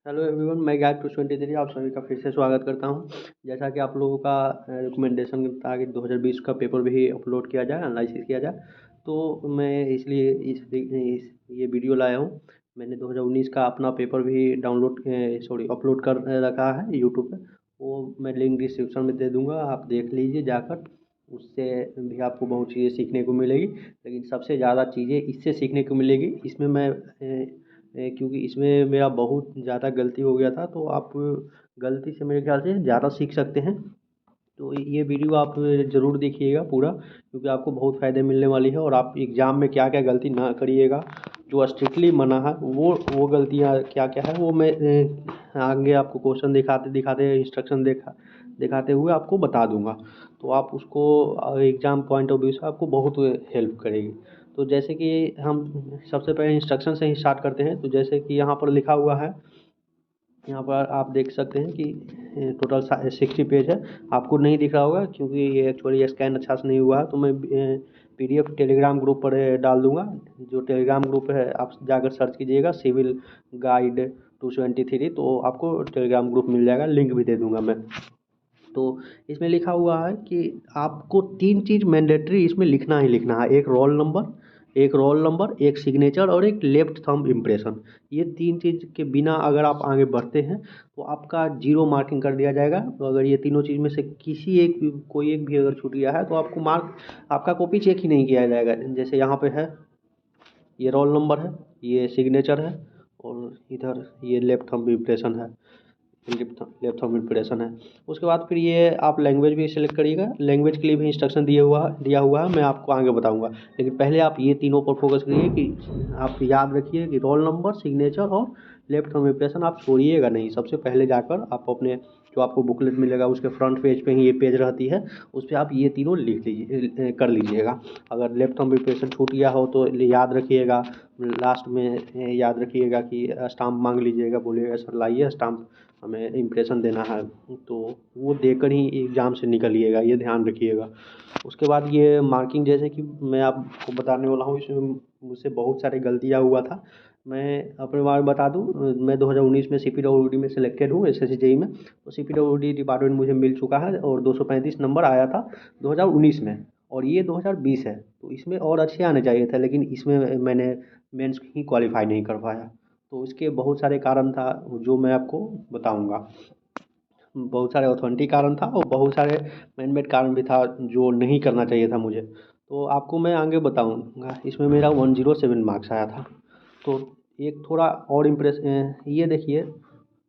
Hello everyone, मैं guide 223 आप सभी का फिर से स्वागत करता हूं। जैसा कि आप लोगों का रिकमेंडेशन था कि 2020 का पेपर भी अपलोड किया जाए, एनालिसिस किया जाए, तो मैं इसलिए इस ये वीडियो लाया हूं। मैंने 2019 का अपना पेपर भी अपलोड कर रखा है यूट्यूब पे। वो मैं लिंक डिस्क्रिप्शन में दे दूंगा, आप देख लीजिए जाकर। उससे भी आपको बहुत चीज़ें सीखने को मिलेगी, लेकिन सबसे ज़्यादा चीज़ें इससे सीखने को मिलेगी। इसमें क्योंकि इसमें मेरा बहुत ज़्यादा गलती हो गया था, तो आप गलती से मेरे ख्याल से ज़्यादा सीख सकते हैं। तो ये वीडियो आप ज़रूर देखिएगा पूरा, क्योंकि आपको बहुत फ़ायदे मिलने वाली है। और आप एग्ज़ाम में क्या क्या गलती ना करिएगा, जो स्ट्रिक्टली मना है, वो गलतियाँ क्या क्या है, वो मैं आगे आपको क्वेश्चन दिखाते दिखाते इंस्ट्रक्शन दिखाते हुए आपको बता दूंगा। तो आप उसको एग्ज़ाम पॉइंट ऑफ व्यू से आपको बहुत हेल्प करेगी। तो जैसे कि हम सबसे पहले इंस्ट्रक्शन से ही स्टार्ट करते हैं। तो जैसे कि यहाँ पर लिखा हुआ है, यहाँ पर आप देख सकते हैं कि टोटल 60 पेज है। आपको नहीं दिख रहा होगा क्योंकि ये एक्चुअली स्कैन अच्छा से नहीं हुआ है। तो मैं PDF टेलीग्राम ग्रुप पर डाल दूंगा। जो टेलीग्राम ग्रुप है आप जाकर सर्च कीजिएगा, सिविल गाइड 223, तो आपको टेलीग्राम ग्रुप मिल जाएगा, लिंक भी दे दूंगा मैं। तो इसमें लिखा हुआ है कि आपको 3 चीज़ मैंडेटरी इसमें लिखना ही लिखना है। एक रोल नंबर, एक सिग्नेचर और एक लेफ्ट थंब इम्प्रेशन। ये 3 चीज़ के बिना अगर आप आगे बढ़ते हैं तो आपका जीरो मार्किंग कर दिया जाएगा। तो अगर ये तीनों चीज़ में से कोई एक भी अगर छूट गया है तो आपको मार्क, आपका कॉपी चेक ही नहीं किया जाएगा। जैसे यहाँ पे है, ये रोल नंबर है, ये सिग्नेचर है, और इधर ये लेफ्ट थंब इम्प्रेशन है। लेफ्ट थंब इम्प्रेशन है। उसके बाद फिर ये आप लैंग्वेज भी सिलेक्ट करिएगा। लैंग्वेज के लिए भी इंस्ट्रक्शन दिया हुआ है, मैं आपको आगे बताऊंगा। लेकिन पहले आप ये तीनों पर फोकस करिए कि आप याद रखिए कि रोल नंबर, सिग्नेचर और लेफ्ट थंब इम्प्रेशन आप छोड़िएगा नहीं। सबसे पहले जाकर आप अपने, जो आपको बुकलेट मिलेगा उसके फ्रंट पेज पे ही ये पेज रहती है, उस पर आप ये तीनों लिख लीजिए, कर लीजिएगा। अगर लेफ्ट थंब इम्प्रेशन छूट गया हो तो याद रखिएगा, लास्ट में याद रखिएगा कि स्टाम्प मांग लीजिएगा, बोलिएगा सर लाइए स्टाम्प, हमें इम्प्रेशन देना है। तो वो देकर ही एग्ज़ाम से निकलिएगा, ये ध्यान रखिएगा। उसके बाद ये मार्किंग, जैसे कि मैं आपको बताने वाला हूँ, इसमें मुझसे बहुत सारे गलतियाँ हुआ था। मैं अपने बारे में बता दूँ, मैं 2019 में CPWD में सिलेक्टेड हूँ, SSC JEE में। तो CPWD डिपार्टमेंट मुझे मिल चुका है और 235 नंबर आया था 2019 में। और ये 2020 है, तो इसमें और अच्छे आने चाहिए थे, लेकिन इसमें मैंने मेंस ही क्वालिफाई नहीं कर पाया। तो इसके बहुत सारे कारण था, जो मैं आपको बताऊंगा। बहुत सारे ऑथेंटिक कारण था और बहुत सारे मैनमेड कारण भी था, जो नहीं करना चाहिए था मुझे। तो आपको मैं आगे बताऊंगा। इसमें मेरा 107 मार्क्स आया था। तो एक थोड़ा और ये देखिए,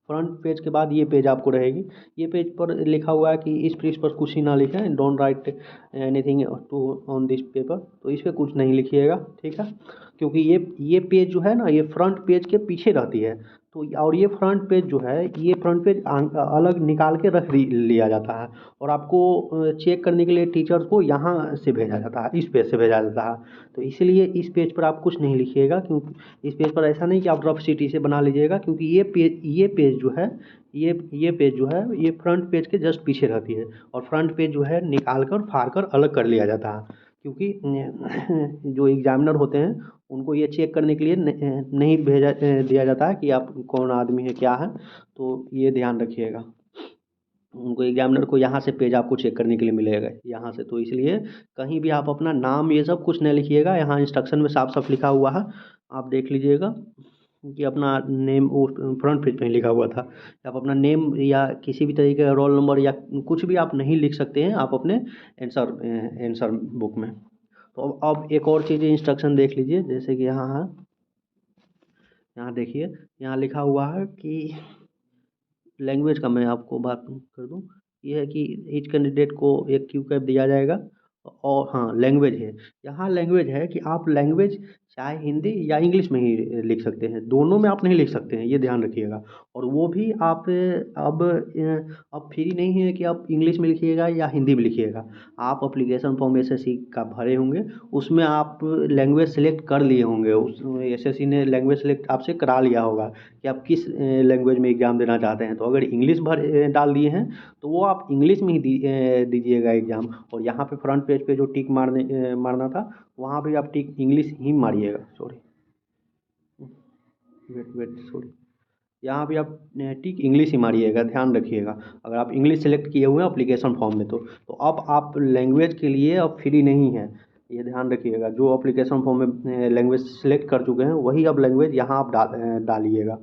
फ्रंट पेज के बाद ये पेज आपको रहेगी। ये पेज पर लिखा हुआ है कि इस पृष्ठ पर कुछ ही ना लिखें, don't write anything to on this paper. तो इस पर कुछ नहीं लिखिएगा, ठीक है। क्योंकि ये पेज जो है ना, ये फ्रंट पेज के पीछे रहती है। तो और ये फ्रंट पेज जो है, ये फ्रंट पेज अलग निकाल के लिया जाता है। और आपको चेक करने के लिए टीचर्स को यहाँ से भेजा जाता है, इस पेज से भेजा जाता है। तो इसलिए इस पेज पर आप कुछ नहीं लिखिएगा, क्योंकि इस पेज पर ऐसा नहीं कि आप रफ सिटी से बना लीजिएगा, क्योंकि ये पेज जो है, ये पेज जो है, ये फ्रंट पेज के जस्ट पीछे रहती है। और फ्रंट पेज जो है निकाल कर फाड़ कर अलग कर लिया जाता है, क्योंकि जो एग्जामिनर होते हैं उनको ये चेक करने के लिए नहीं दिया जाता है कि आप कौन आदमी है, क्या है। तो ये ध्यान रखिएगा। उनको, एग्जामिनर को यहाँ से पेज आपको चेक करने के लिए मिलेगा, यहाँ से। तो इसलिए कहीं भी आप अपना नाम ये सब कुछ नहीं लिखिएगा। यहाँ इंस्ट्रक्शन में साफ साफ लिखा हुआ है, आप देख लीजिएगा कि अपना नेम, वो फ्रंट पेज पे ही लिखा हुआ था। आप अपना नेम या किसी भी तरीके का रोल नंबर या कुछ भी आप नहीं लिख सकते हैं आप अपने आंसर बुक में। तो अब एक और चीज़ इंस्ट्रक्शन देख लीजिए, जैसे कि यहाँ है, यहाँ देखिए, यहाँ लिखा हुआ है कि लैंग्वेज का मैं आपको बात कर दूं। ये है कि ईच कैंडिडेट को एक क्यू कैप दिया जाएगा। और हाँ, लैंग्वेज है, यहाँ लैंग्वेज है कि आप लैंग्वेज चाहे हिंदी या इंग्लिश में ही लिख सकते हैं, दोनों में आप नहीं लिख सकते हैं, ये ध्यान रखिएगा। और वो भी आप अब फ्री नहीं है कि आप इंग्लिश में लिखिएगा या हिंदी में लिखिएगा। आप अप्लीकेशन फॉर्म SSC का भरे होंगे, उसमें आप लैंग्वेज सेलेक्ट कर लिए होंगे, उस SSC ने लैंग्वेज सेलेक्ट आपसे करा लिया होगा कि आप किस लैंग्वेज में एग्ज़ाम देना चाहते हैं। तो अगर इंग्लिश डाल दिए हैं तो वो आप इंग्लिश में ही दीजिएगा एग्ज़ाम। और यहाँ पे फ्रंट पेज पे जो टिक मारना था, वहाँ भी आप टिक इंग्लिश ही मारिएगा। Sorry, wait wait, sorry. यहाँ भी आप टिक इंग्लिश ही मारिएगा, ध्यान रखिएगा। अगर आप इंग्लिश सेलेक्ट किए हुए हैं एप्लीकेशन फॉर्म में तो अब आप लैंग्वेज के लिए अब फ्री नहीं है, ये ध्यान रखिएगा। जो एप्लीकेशन फॉर्म में लैंग्वेज सेलेक्ट कर चुके हैं वही अब लैंग्वेज यहाँ आप डालिएगा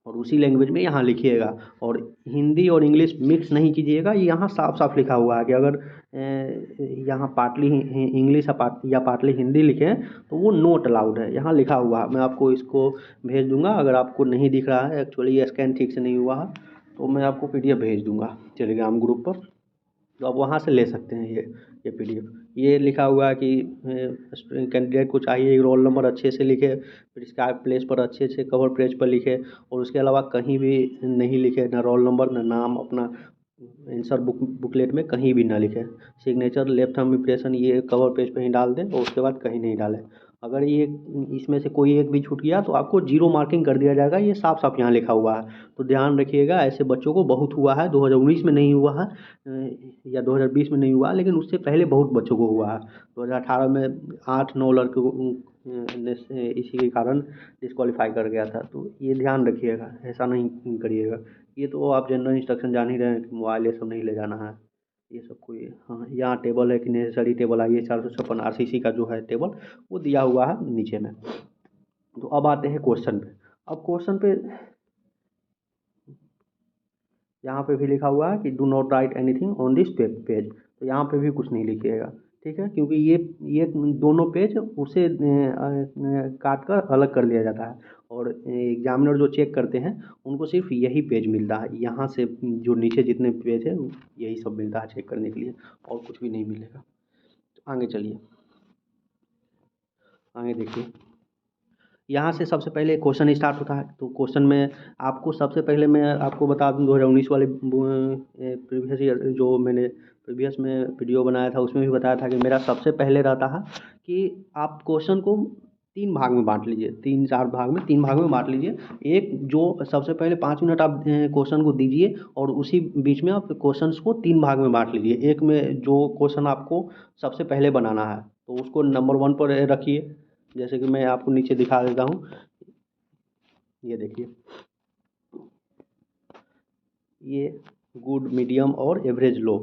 और उसी लैंग्वेज में यहाँ लिखिएगा। और हिंदी और इंग्लिश मिक्स नहीं कीजिएगा। ये यहाँ साफ साफ लिखा हुआ है कि अगर यहाँ पार्टली इंग्लिश या पार्टली हिंदी लिखें तो वो नोट अलाउड है, यहाँ लिखा हुआ है। मैं आपको इसको भेज दूंगा, अगर आपको नहीं दिख रहा है, एक्चुअली ये स्कैन ठीक से नहीं हुआ है, तो मैं आपको PDF भेज दूंगा टेलीग्राम ग्रुप पर, तो आप वहाँ से ले सकते हैं ये PDF। ये लिखा हुआ है कि कैंडिडेट को चाहिए रोल नंबर अच्छे से लिखे, फिर इसका प्लेस पर अच्छे से कवर पेज पर लिखे, और उसके अलावा कहीं भी नहीं लिखे, ना रोल नंबर ना नाम अपना आंसर बुकलेट में कहीं भी ना लिखे। सिग्नेचर लेफ्ट थंब इम्प्रेशन ये कवर पेज पे ही डाल दें और उसके बाद कहीं नहीं डालें। अगर ये इसमें से कोई एक भी छूट गया तो आपको 0 मार्किंग कर दिया जाएगा, ये साफ साफ यहाँ लिखा हुआ है। तो ध्यान रखिएगा, ऐसे बच्चों को बहुत हुआ है, 2019 में नहीं हुआ है या 2020 में नहीं हुआ, लेकिन उससे पहले बहुत बच्चों को हुआ है। 2018 में 8-9 लड़कों को इसी के कारण डिस्क्वालीफाई कर गया था। तो ये ध्यान रखिएगा, ऐसा नहीं करिएगा। ये तो आप जनरल इंस्ट्रक्शन जान ही रहे हैं कि मोबाइल ये सब नहीं ले जाना है, ये सब कोई। हाँ, यहाँ टेबल है कि नेसेसरी टेबल आई है 456 RCC का जो है टेबल, वो दिया हुआ है नीचे में। तो अब आते हैं क्वेश्चन पे। अब क्वेश्चन पे यहाँ पे भी लिखा हुआ है कि do not right anything on this page, तो यहाँ पे भी कुछ नहीं लिखिएगा, ठीक है, क्योंकि ये दोनों पेज उसे काट कर अलग कर लिया जाता है, और एग्जामिनर जो चेक करते हैं उनको सिर्फ यही पेज मिलता है। यहाँ से जो नीचे जितने पेज है यही सब मिलता है चेक करने के लिए, और कुछ भी नहीं मिलेगा। तो आगे चलिए, आगे देखिए। यहाँ से सबसे पहले क्वेश्चन स्टार्ट होता है। तो क्वेश्चन में आपको सबसे पहले मैं आपको बता दूँ 2019 वाले प्रीवियस ईयर जो मैंने प्रीवियस में वीडियो बनाया था उसमें भी बताया था कि मेरा सबसे पहले रहता है कि आप क्वेश्चन को 3 भाग में बांट लीजिए, 3-4 भाग में 3 भाग में बांट लीजिए। एक जो सबसे पहले 5 मिनट आप क्वेश्चन को दीजिए और उसी बीच में आप क्वेश्चन को 3 भाग में बांट लीजिए। एक में जो क्वेश्चन आपको सबसे पहले बनाना है तो उसको नंबर 1 पर रखिए। जैसे कि मैं आपको नीचे दिखा देता हूँ, ये देखिए, ये गुड, मीडियम और एवरेज लो,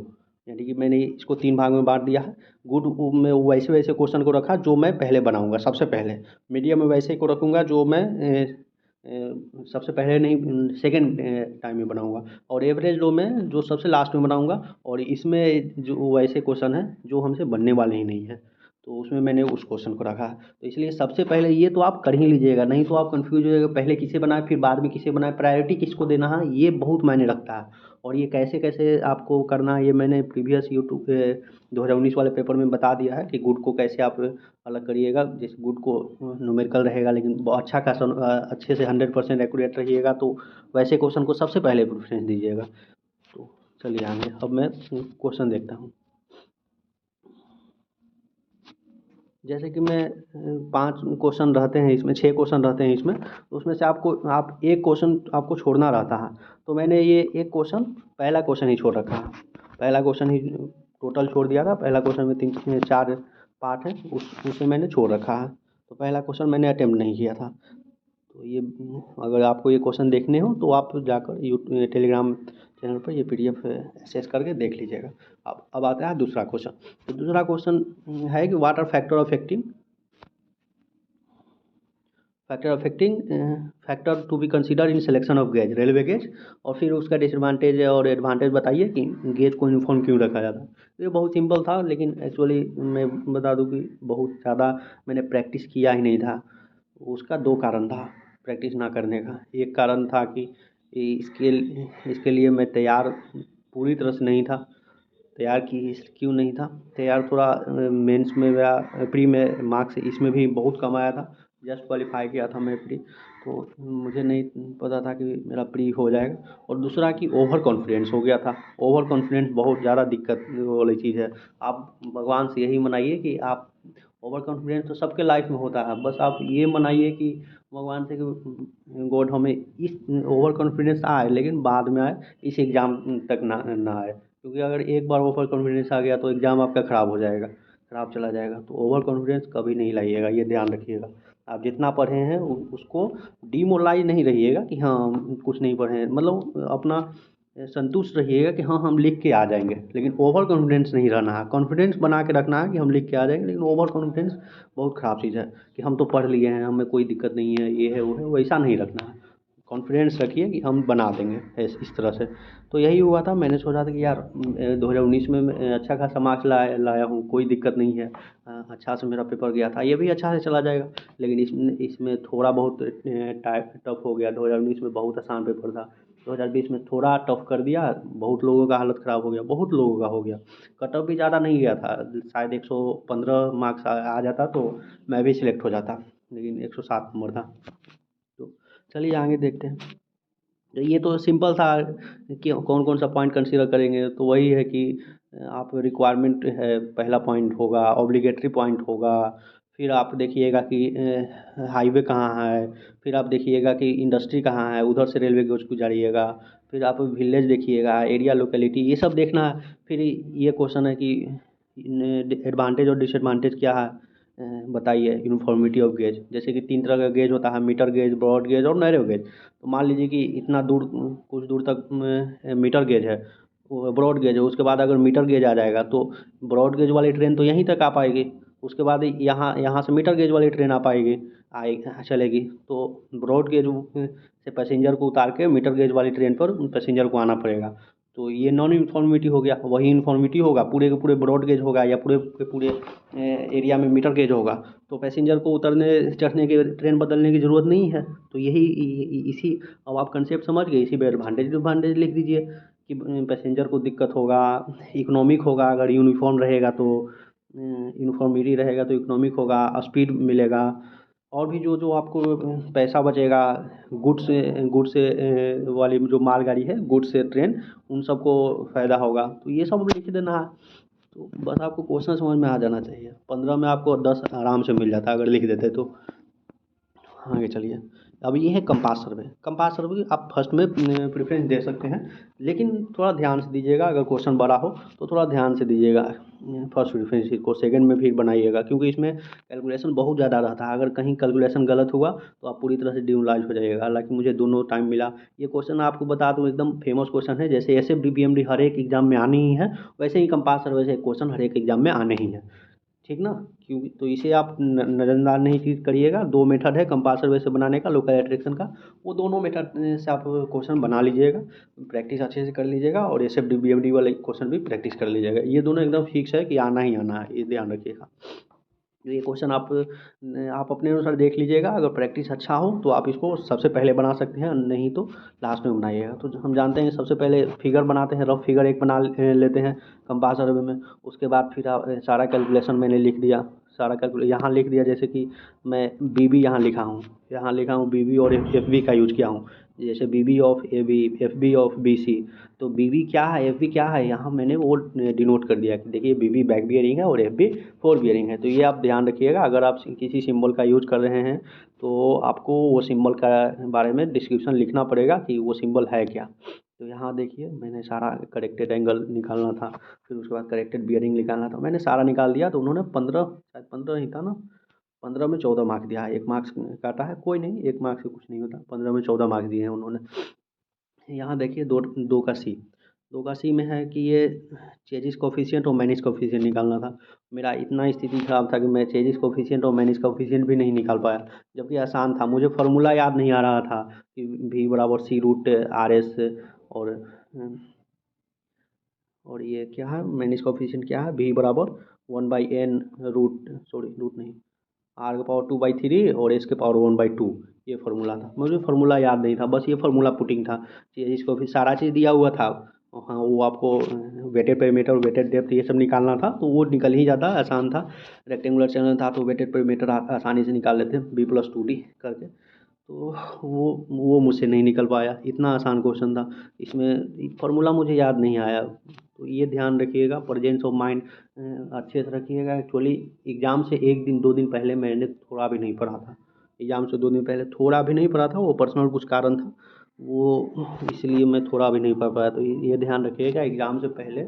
यानी कि मैंने इसको 3 भाग में बांट दिया है। गुड में वैसे वैसे क्वेश्चन को रखा जो मैं पहले बनाऊंगा सबसे पहले, मीडियम में वैसे को रखूंगा जो मैं सबसे पहले नहीं सेकंड टाइम में बनाऊंगा, और एवरेज लो में जो सबसे लास्ट में बनाऊंगा। और इसमें जो वैसे क्वेश्चन है जो हमसे बनने वाले ही नहीं है, तो उसमें मैंने उस क्वेश्चन को रखा है। तो इसलिए सबसे पहले ये तो आप कर ही लीजिएगा, नहीं तो आप कंफ्यूज हो जाएगा पहले किसे बनाए फिर बाद में किसे बनाए, प्रायोरिटी किसको देना है ये बहुत मायने रखता है। और ये कैसे कैसे आपको करना है ये मैंने प्रीवियस यूट्यूब पे 2019 वाले पेपर में बता दिया है कि गुड को कैसे आप अलग करिएगा। जैसे गुड को न्यूमेरिकल रहेगा लेकिन बहुत अच्छा खासा अच्छे से 100% एक्यूरेट रहिएगा, तो वैसे क्वेश्चन को सबसे पहले प्रेफरेंस दीजिएगा। तो चलिए आगे, अब मैं क्वेश्चन देखता हूँ। जैसे कि मैं 5 क्वेश्चन रहते हैं इसमें, 6 क्वेश्चन रहते हैं इसमें, तो उसमें से आप एक क्वेश्चन आपको छोड़ना रहता है। तो मैंने ये एक क्वेश्चन, पहला क्वेश्चन ही छोड़ रखा है, पहला क्वेश्चन ही टोटल छोड़ दिया था। पहला क्वेश्चन में 3-4 पार्ट है, उसे मैंने छोड़ रखा है। तो पहला क्वेश्चन मैंने अटेम्प्ट नहीं किया था। तो ये अगर आपको ये क्वेश्चन देखने हो तो आप जाकर टेलीग्राम चैनल पर ये PDF एक्सेस करके देख लीजिएगा। अब आता है दूसरा क्वेश्चन। तो दूसरा क्वेश्चन है कि what are factor factor to be consider in selection of gauge, railway gauge, और फिर उसका डिसएडवांटेज और एडवांटेज बताइए कि गेज को यूनिफॉर्म क्यों रखा जाता है। तो ये बहुत सिंपल था, लेकिन एक्चुअली मैं बता दूं कि बहुत ज़्यादा मैंने प्रैक्टिस किया ही नहीं था। उसका 2 कारण था प्रैक्टिस ना करने का। एक कारण था कि इसके इसके लिए मैं तैयार पूरी तरह से नहीं था। तैयार की क्यों नहीं था तैयार, थोड़ा मेंस में मेरा प्री में मार्क्स इसमें भी बहुत कम आया था, जस्ट क्वालिफाई किया था मैं प्री, तो मुझे नहीं पता था कि मेरा प्री हो जाएगा। और दूसरा कि ओवर कॉन्फिडेंस हो गया था। ओवर कॉन्फिडेंस बहुत ज़्यादा दिक्कत वाली चीज़ है। आप भगवान से यही मनाइए कि आप, ओवर कॉन्फिडेंस तो सबके लाइफ में होता है, बस आप ये मनाइए कि भगवान से कि गॉड हमें इस ओवर कॉन्फिडेंस आए लेकिन बाद में आए, इस एग्ज़ाम तक ना आए, क्योंकि अगर एक बार ओवर कॉन्फिडेंस आ गया तो एग्ज़ाम आपका ख़राब हो जाएगा, ख़राब चला जाएगा। तो ओवर कॉन्फिडेंस कभी नहीं लाइएगा, ये ध्यान रखिएगा। आप जितना पढ़े हैं उसको डिमोरलाइज नहीं रहिएगा कि हाँ हम कुछ नहीं पढ़े हैं, मतलब अपना संतुष्ट रहिएगा कि हाँ हम लिख के आ जाएंगे, लेकिन ओवर कॉन्फिडेंस नहीं रहना है। कॉन्फिडेंस बना के रखना है कि हम लिख के आ जाएंगे, लेकिन ओवर कॉन्फिडेंस बहुत ख़राब चीज़ है कि हम तो पढ़ लिए हैं, हमें कोई दिक्कत नहीं है, ये है वो है, वैसा नहीं रखना है। कॉन्फिडेंस रखिए कि हम बना देंगे इस तरह से। तो यही हुआ था, मैंने सोचा था कि यार 2019 में मैं अच्छा खासा मार्क्स लाया हूँ, कोई दिक्कत नहीं है, अच्छा से मेरा पेपर गया था, ये भी अच्छा से चला जाएगा। लेकिन इसमें इसमें थोड़ा बहुत टफ हो गया। 2019 में बहुत आसान पेपर था, 2020 में थोड़ा टफ कर दिया, बहुत लोगों का हालत ख़राब हो गया, बहुत लोगों का हो गया। कट ऑफ भी ज़्यादा नहीं गया था, शायद 115 मार्क्स आ जाता तो मैं भी सिलेक्ट हो जाता, लेकिन 107 नंबर था। तो चलिए आगे देखते हैं। तो ये तो सिंपल था कि कौन कौन सा पॉइंट कंसीडर करेंगे, तो वही है कि आप रिक्वायरमेंट है, पहला पॉइंट होगा, ऑब्लिगेटरी पॉइंट होगा। फिर आप देखिएगा कि हाईवे कहाँ है, फिर आप देखिएगा कि इंडस्ट्री कहाँ है, उधर से रेलवे गेज गुजारिएगा। फिर आप विलेज देखिएगा, एरिया लोकेलिटी, ये सब देखना है। फिर ये क्वेश्चन है कि एडवांटेज और डिसएडवांटेज क्या है, बताइए यूनिफॉर्मिटी ऑफ गेज। जैसे कि 3 तरह का गेज होता है, मीटर गेज, ब्रॉड गेज और नैरो गेज। तो मान लीजिए कि इतना दूर, कुछ दूर तक मीटर गेज है, वो ब्रॉड गेज है, उसके बाद अगर मीटर गेज आ जाएगा तो ब्रॉड गेज वाली ट्रेन तो यहीं तक आ पाएगी, उसके बाद यहाँ यहाँ से मीटर गेज वाली ट्रेन आ पाएगी, आए चलेगी। तो ब्रॉड गेज से पैसेंजर को उतार के मीटर गेज वाली ट्रेन पर पैसेंजर को आना पड़ेगा। तो ये नॉन यूनिफॉर्मिटी हो गया। वही यूनिफॉर्मिटी होगा, पूरे के पूरे ब्रॉड गेज होगा या पूरे के पूरे एरिया में मीटर गेज होगा, तो पैसेंजर को उतरने चढ़ने के ट्रेन बदलने की ज़रूरत नहीं है। तो यही इसी, अब आप कंसेप्ट समझ गए, इसी पे एडवांटेज डिसएडवांटेज लिख दीजिए कि पैसेंजर को दिक्कत होगा, इकोनॉमिक होगा अगर यूनिफॉर्म रहेगा तो, यूनिफॉर्मिटी रहेगा तो इकोनॉमिक होगा, स्पीड मिलेगा, और भी जो जो आपको पैसा बचेगा, गुड्स से वाली जो मालगाड़ी है, गुड्स से ट्रेन, उन सबको फ़ायदा होगा। तो ये सब लिख देना है। तो बस आपको क्वेश्चन समझ में आ जाना चाहिए। 15 में आपको 10 आराम से मिल जाता अगर लिख देते तो। आगे चलिए। अब ये है कंपास सर्वे। कंपास सर्वे आप फर्स्ट में प्रेफरेंस दे सकते हैं, लेकिन थोड़ा ध्यान से दीजिएगा। अगर क्वेश्चन बड़ा हो तो थोड़ा ध्यान से दीजिएगा फर्स्ट प्रेफरेंस को, सेकंड में फिर बनाइएगा, क्योंकि इसमें कैलकुलेशन बहुत ज़्यादा रहता है। अगर कहीं कैलकुलेशन गलत हुआ तो आप पूरी तरह से डिमोरलाइज हो जाइएगा। हालांकि मुझे दोनों टाइम मिला। ये क्वेश्चन आपको बता दूँ एकदम फेमस क्वेश्चन है, जैसे S F D P M D हर एक एग्जाम में आने ही है, वैसे ही कंपास सर्वे से क्वेश्चन हर एक एग्जाम में आने ही है। ठीक ना? क्योंकि तो इसे आप नज़रअंदाज नहीं करिएगा। दो मेथड है कंपास सर्वे से बनाने का, लोकल एट्रैक्शन का। वो दोनों मेथड से आप क्वेश्चन बना लीजिएगा, प्रैक्टिस अच्छे से कर लीजिएगा, और S F D B M D वाले क्वेश्चन भी प्रैक्टिस कर लीजिएगा। ये दोनों एकदम फिक्स है कि आना ही आना है, ये ध्यान रखिएगा। तो ये क्वेश्चन आप अपने अनुसार देख लीजिएगा। अगर प्रैक्टिस अच्छा हो तो आप इसको सबसे पहले बना सकते हैं, नहीं तो लास्ट में बनाइएगा। तो हम जानते हैं सबसे पहले फिगर बनाते हैं, रफ फिगर एक बना लेते हैं कंपास सर्वे में। उसके बाद फिर आप सारा कैलकुलेशन मैंने लिख दिया, सारा कैलकुलेशन यहाँ लिख दिया। जैसे कि मैं बी बी यहाँ लिखा हूँ बी बी, और एफ बी का यूज किया हूँ। जैसे B B of A B, F B of B C. तो बी बी क्या है, एफ बी क्या है, यहाँ मैंने वो डिनोट कर दिया कि देखिए बी बी बैक बियरिंग है और एफ बी फोर बियरिंग है। तो ये आप ध्यान रखिएगा। अगर आप किसी सिंबल का यूज कर रहे हैं तो आपको वो सिंबल का बारे में डिस्क्रिप्शन लिखना पड़ेगा कि वो सिंबल है क्या। तो यहाँ देखिए मैंने सारा करेक्टेड एंगल निकालना था, फिर उसके बाद करेक्टेड बियरिंग निकालना था, मैंने सारा निकाल दिया। तो उन्होंने 15, शायद 15 ही था ना, 15 में 14 मार्क्स दिया है। 1 मार्क्स काटा है, कोई नहीं, 1 मार्क्स से कुछ नहीं होता। 15 में 14 मार्क्स दिए हैं उन्होंने। यहाँ देखिए दो दो का सी, दो का सी में है कि ये चेजिस कोफिशिएंट और मैनिस कोफिशिएंट निकालना था। मेरा इतना स्थिति खराब था कि मैं चेजिस कोफिशिएंट और मैनिस कोफिशिएंट भी नहीं निकाल पाया, जबकि आसान था। मुझे फार्मूला याद नहीं आ रहा था कि V बराबर सी रूट आर एस, और और ये क्या है, मैनिस कोफिशिएंट क्या है, V बराबर 1/n रूट, सॉरी रूट नहीं, आर का पावर 2/3 और एस के पावर 1/2। ये फार्मूला था, मुझे फार्मूला याद नहीं था, बस ये फार्मूला पुटिंग था। इसको फिर सारा चीज़ दिया हुआ था। हाँ, वो आपको वेटेड पेरीमीटर, वेटेड डेप्थ, ये सब निकालना था, तो वो निकल ही जाता, आसान था। रेक्टेंगुलर चैनल था तो वेटेड पेरीमीटर आसानी से निकाल लेते हैं, B+2D करके। तो वो मुझसे नहीं निकल पाया, इतना आसान क्वेश्चन था। इसमें फार्मूला मुझे याद नहीं आया। तो ये ध्यान रखिएगा, प्रेजेंस ऑफ माइंड अच्छे से रखिएगा। एक्चुअली एग्ज़ाम से एक दिन दो दिन पहले मैंने थोड़ा भी नहीं पढ़ा था। एग्ज़ाम से 2 दिन पहले थोड़ा भी नहीं पढ़ा था, वो पर्सनल कुछ कारण था, वो इसलिए मैं थोड़ा भी नहीं पढ़ पाया। तो ये ध्यान रखिएगा, एग्ज़ाम से पहले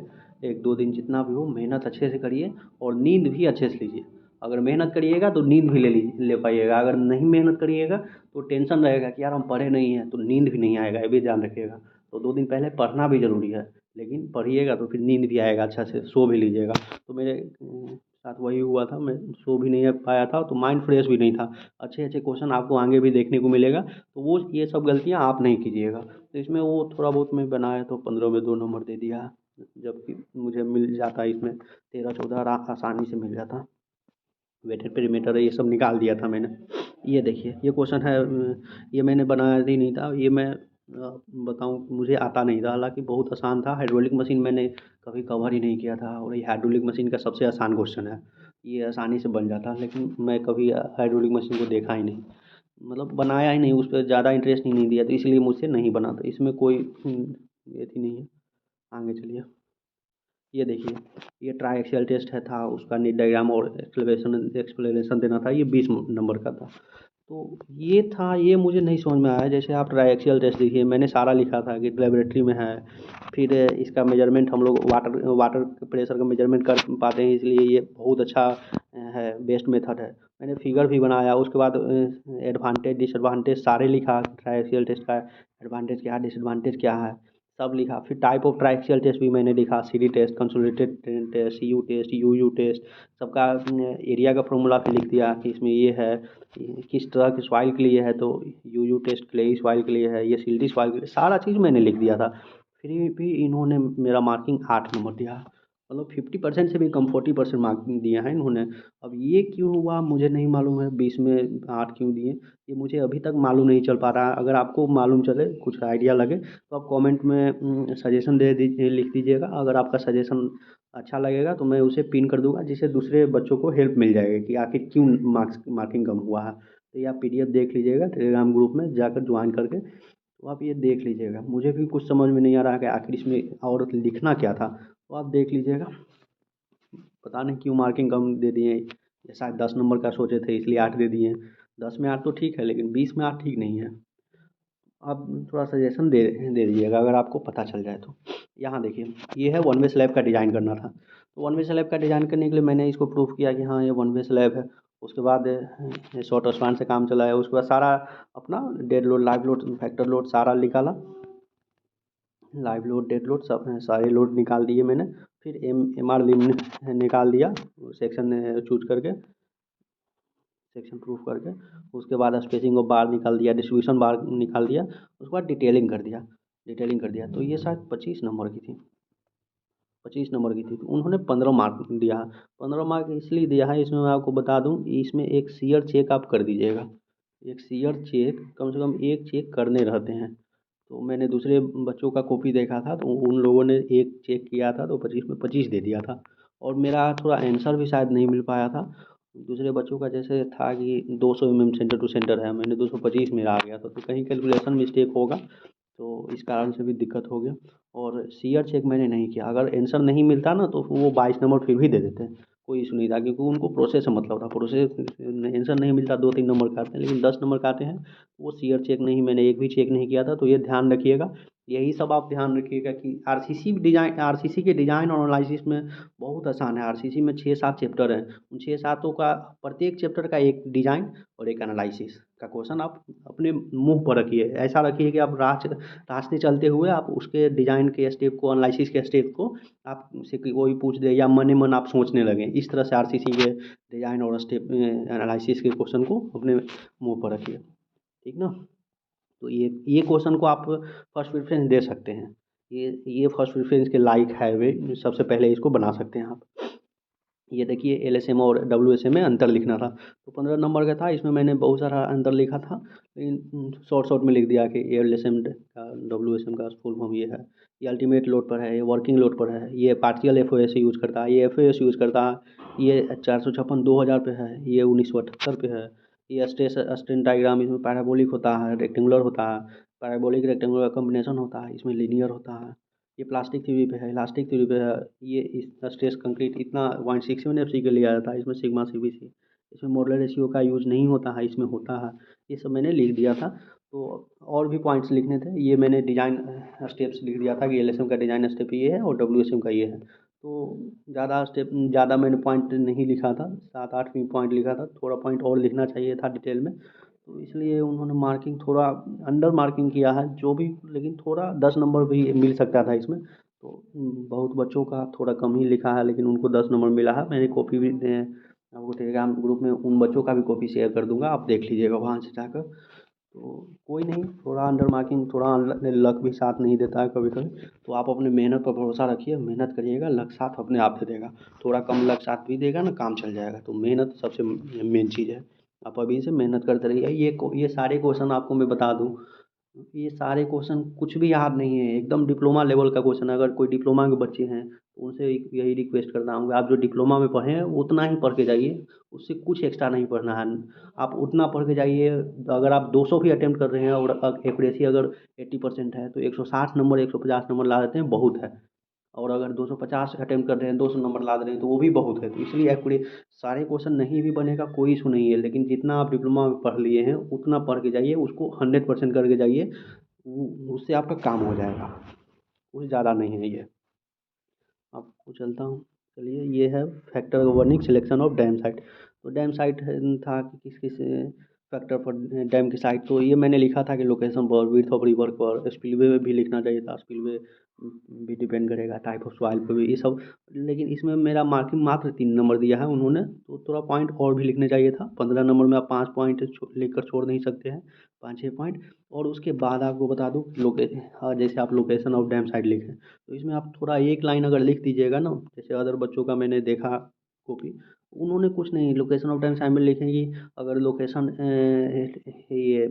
1-2 दिन जितना भी हो मेहनत अच्छे से करिए, और नींद भी अच्छे से लीजिए। अगर मेहनत करिएगा तो नींद भी ले पाइएगा, अगर नहीं मेहनत करिएगा तो टेंशन रहेगा कि यार हम पढ़े नहीं हैं, तो नींद भी नहीं आएगा, ये भी ध्यान रखिएगा। तो 2 दिन पहले पढ़ना भी ज़रूरी है, लेकिन पढ़िएगा तो फिर नींद भी आएगा, अच्छा से सो भी लीजिएगा। तो मेरे साथ वही हुआ था, मैं सो भी नहीं पाया था, तो माइंड फ्रेश भी नहीं था। अच्छे अच्छे क्वेश्चन आपको आगे भी देखने को मिलेगा, तो वो ये सब गलतियाँ आप नहीं कीजिएगा। तो इसमें वो थोड़ा बहुत मैं बनाया तो 15 में 2 नंबर दे दिया, जबकि मुझे मिल जाता इसमें 13-14 आसानी से मिल जाता। वेटेड पेरीमीटर ये सब निकाल दिया था मैंने। ये देखिए ये क्वेश्चन है, ये मैंने बनाया ही नहीं था, ये मैं बताऊँ मुझे आता नहीं था, हालाँकि बहुत आसान था। हाइड्रोलिक मशीन मैंने कभी कवर ही नहीं किया था, और ये हाइड्रोलिक मशीन का सबसे आसान क्वेश्चन है। ये आसानी से बन जाता, लेकिन मैं कभी हाइड्रोलिक मशीन को देखा ही नहीं, मतलब बनाया ही नहीं, उस पर ज़्यादा इंटरेस्ट ही नहीं दिया, तो इसलिए मुझसे नहीं बना। तो इसमें कोई ये थी नहीं है। आगे चलिए, ये देखिए ये ट्राई एक्सेल टेस्ट है था, उसका नीट डायग्राम और एक्सप्लेनेशन देना था, ये 20 नंबर का था। तो ये था, ये मुझे नहीं समझ में आया। जैसे आप ट्राई एक्सेल टेस्ट देखिए, मैंने सारा लिखा था कि लेबोरेटरी में है, फिर इसका मेजरमेंट हम लोग वाटर वाटर प्रेशर का मेजरमेंट कर पाते हैं, इसलिए ये बहुत अच्छा है, बेस्ट मेथड है। मैंने फिगर भी बनाया, उसके बाद एडवांटेज डिसएडवांटेज सारे लिखा, ट्राई एक्सेल टेस्ट का एडवांटेज क्या है, डिसएडवांटेज क्या है, सब लिखा। फिर टाइप ऑफ ट्राइक्सियल टेस्ट भी मैंने लिखा, CD test, consolidated test, CU test, UU test, सबका एरिया का फॉर्मूला भी लिख दिया कि इसमें ये है, किस तरह के सॉइल के लिए है, तो यूयू टेस्ट क्लेई सॉइल के लिए है, ये सिल्टी सॉइल के लिए, सारा चीज़ मैंने लिख दिया था। फिर भी इन्होंने मेरा मार्किंग 8 नंबर दिया, मतलब 50% से भी कम, 40% मार्किंग दिया है इन्होंने। अब ये क्यों हुआ मुझे नहीं मालूम है, 20 में 8 क्यों दिए, ये मुझे अभी तक मालूम नहीं चल पा रहा है। अगर आपको मालूम चले, कुछ आइडिया लगे, तो आप कमेंट में सजेशन दे दीजिए, लिख दीजिएगा। अगर आपका सजेशन अच्छा लगेगा तो मैं उसे पिन कर दूंगा, जिससे दूसरे बच्चों को हेल्प मिल जाएगी कि आखिर क्यों मार्किंग कम हुआ है। तो ये आप पीडीएफ देख लीजिएगा, टेलीग्राम ग्रुप में जाकर ज्वाइन करके, तो आप ये देख लीजिएगा। मुझे भी कुछ समझ में नहीं आ रहा है कि आखिर इसमें और लिखना क्या था, तो आप देख लीजिएगा। पता नहीं क्यों मार्किंग कम दे दिए, ये शायद 10 नंबर का सोचे थे इसलिए 8 दे दिए। 10 में 8 तो ठीक है, लेकिन 20 में 8 ठीक नहीं है। आप थोड़ा सजेशन दे दीजिएगा अगर आपको पता चल जाए तो। यहाँ देखिए, ये है वन वे स्लैब का डिज़ाइन करना था, तो वन वे स्लैब का डिज़ाइन करने के लिए मैंने इसको प्रूफ किया कि हाँ ये वन वे स्लैब है। उसके बाद शॉर्ट स्पान से काम चलाया, उसके बाद सारा अपना dead load, live load, factor load सारा निकाला, लाइव लोड, डेड लोड सब सारे लोड निकाल दिए मैंने। फिर एम आर लिमिट निकाल दिया, सेक्शन चूज करके, सेक्शन प्रूफ करके। उसके बाद स्पेसिंग ऑफ बार निकाल दिया, डिस्ट्रीब्यूशन बार निकाल दिया, उसके बाद डिटेलिंग कर दिया। तो ये शायद 25 नंबर की थी, 25 नंबर की थी, तो उन्होंने 15 मार्क दिया। 15 मार्क इसलिए दिया है, इसमें मैं आपको बता दूं, इसमें एक सीयर चेक आप कर दीजिएगा। एक सीयर चेक कम से कम एक चेक करने रहते हैं। तो मैंने दूसरे बच्चों का कॉपी देखा था, तो उन लोगों ने एक चेक किया था तो 25 में 25 दे दिया था, और मेरा थोड़ा आंसर भी शायद नहीं मिल पाया था। दूसरे बच्चों का जैसे था कि 200 सेंटर टू सेंटर है, मैंने 225 मेरा आ गया था, तो कहीं कैलकुलेशन मिस्टेक होगा, तो इस कारण से भी दिक्कत हो गया। और सीयर चेक मैंने नहीं किया, अगर आंसर नहीं मिलता ना तो वो 22 नंबर फिर भी दे देते, कोई इशू नहीं था, क्योंकि उनको प्रोसेस से मतलब था। प्रोसेस आंसर नहीं मिलता 2-3 नंबर का आते हैं, लेकिन 10 नंबर का आते हैं। वो सीयर चेक नहीं, मैंने एक भी चेक नहीं किया था, तो ये ध्यान रखिएगा। यही सब आप ध्यान रखिएगा कि आरसीसी के डिज़ाइन और एनालिसिस में बहुत आसान है। आरसीसी में 6-7 चैप्टर हैं, उन 6-7 का प्रत्येक चैप्टर का एक डिज़ाइन और एक एनालिसिस का क्वेश्चन आप अपने मुंह पर रखिए। ऐसा रखिए कि आप रास्ते चलते हुए आप उसके डिज़ाइन के स्टेप को, एनालिसिस के स्टेप को आप से कोई पूछ दे, या मन ही मन आप सोचने लगें। इस तरह से आरसीसी के डिज़ाइन और स्टेप एनालिसिस के क्वेश्चन को अपने मुंह पर रखिए, ठीक ना। तो ये क्वेश्चन को आप फर्स्ट प्रेफरेंस दे सकते हैं, ये फर्स्ट प्रेफरेंस के लायक है, वे सबसे पहले इसको बना सकते हैं आप। ये देखिए एलएसएम और डब्ल्यूएसएम में अंतर लिखना था, तो 15 नंबर का था, इसमें मैंने बहुत सारा अंतर लिखा था, लेकिन शॉर्ट में लिख दिया कि एलएसएम का, डब्ल्यूएसएम का फुल फॉर्म ये है, ये अल्टीमेट लोड पर है, ये वर्किंग लोड पर है, ये पार्शियल एफओएस यूज़ करता है, ये एफओएस यूज़ करता है, ये 456 2000 पे है, ये 1978 पे है। ये स्ट्रेस स्ट्रेन डायग्राम इसमें पैराबोलिक होता है, रेक्टेंगुलर होता है, पैराबोलिक रेक्टेंगुलर का कॉम्बिनेशन होता है, इसमें लीनियर होता है। ये प्लास्टिक थ्योरी पे है, इलास्टिक थ्योरी पे है। ये इस स्ट्रेस कंक्रीट इतना 0.67 FC के लिए आया था, इसमें सिग्मा सीबीसी, इसमें मॉडुलर रेशियो का यूज़ नहीं होता है, इसमें होता है। ये सब मैंने लिख दिया था। तो और भी पॉइंट्स लिखने थे, ये मैंने डिज़ाइन स्टेप्स लिख दिया था कि एलएसएम का डिज़ाइन स्टेप ये है और डब्ल्यूएसएम का ये है। तो ज़्यादा मैंने पॉइंट नहीं लिखा था, 7-8 ही पॉइंट लिखा था, थोड़ा पॉइंट और लिखना चाहिए था डिटेल में। तो इसलिए उन्होंने मार्किंग थोड़ा अंडर मार्किंग किया है जो भी, लेकिन थोड़ा 10 नंबर भी मिल सकता था इसमें। तो बहुत बच्चों का थोड़ा कम ही लिखा है, लेकिन उनको 10 नंबर मिला है। मैंने कॉपी भी आपको टेलीग्राम ग्रुप में उन बच्चों का भी कॉपी शेयर कर दूंगा, आप देख लीजिएगा वहाँ से जाकर। तो कोई नहीं, थोड़ा अंडर मार्किंग, थोड़ा लक भी साथ नहीं देता है कभी कभी। तो आप अपने मेहनत पर भरोसा रखिए, मेहनत करिएगा, लक साथ अपने आप दे देगा। थोड़ा कम लक साथ भी देगा ना, काम चल जाएगा। तो मेहनत सबसे मेन चीज़ है। आप अभी से मेहनत करते रहिए। ये सारे क्वेश्चन आपको मैं बता दूं, ये सारे क्वेश्चन कुछ भी याद नहीं है, एकदम डिप्लोमा लेवल का क्वेश्चन है। अगर कोई डिप्लोमा के बच्चे हैं तो उनसे यही रिक्वेस्ट करता हूँ कि आप जो डिप्लोमा में पढ़े हैं उतना ही पढ़ के जाइए, उससे कुछ एक्स्ट्रा नहीं पढ़ना है। आप उतना पढ़ के जाइए। अगर आप 200 भी अटेम्प्ट कर रहे हैं और एक्यूरेसी अगर 80% है तो 160 नंबर 150 नंबर ला देते हैं, बहुत है। और अगर 250 अटेम्प्ट कर रहे हैं, 200 नंबर ला दे रहे हैं, तो वो भी बहुत है। तो इसलिए एक्चुअली सारे क्वेश्चन नहीं भी बनेगा, कोई इशू नहीं है, लेकिन जितना आप डिप्लोमा में पढ़ लिए हैं उतना पढ़ के जाइए, उसको 100% करके जाइए। उससे आपका काम हो जाएगा, कुछ ज़्यादा नहीं है ये। आपको चलता हूँ। चलिए, ये है factor governing selection of dam site. तो डैम साइट था कि किस किस फैक्टर फॉर डैम की साइट। तो ये मैंने लिखा था कि लोकेशन पर, विड्थ ऑफ रिवर पर, स्पिलवे में भी लिखना चाहिए था। स्पिलवे भी डिपेंड करेगा टाइप ऑफ सॉइल पर भी, ये सब। लेकिन इसमें मेरा मार्किंग मात्र 3 नंबर दिया है उन्होंने, तो थोड़ा पॉइंट और भी लिखने चाहिए था। 15 नंबर में आप 5 पॉइंट लिख कर छोड़ नहीं सकते हैं, 5-6 पॉइंट। और उसके बाद आपको बता दूँ हाँ, जैसे आप लोकेशन ऑफ डैम साइट लिखें, तो इसमें आप थोड़ा एक लाइन अगर लिख दीजिएगा ना, जैसे अदर बच्चों का मैंने देखा कॉपी, उन्होंने कुछ नहीं, लोकेशन ऑफ टाइम शामिल लिखेंगी। अगर लोकेशन ये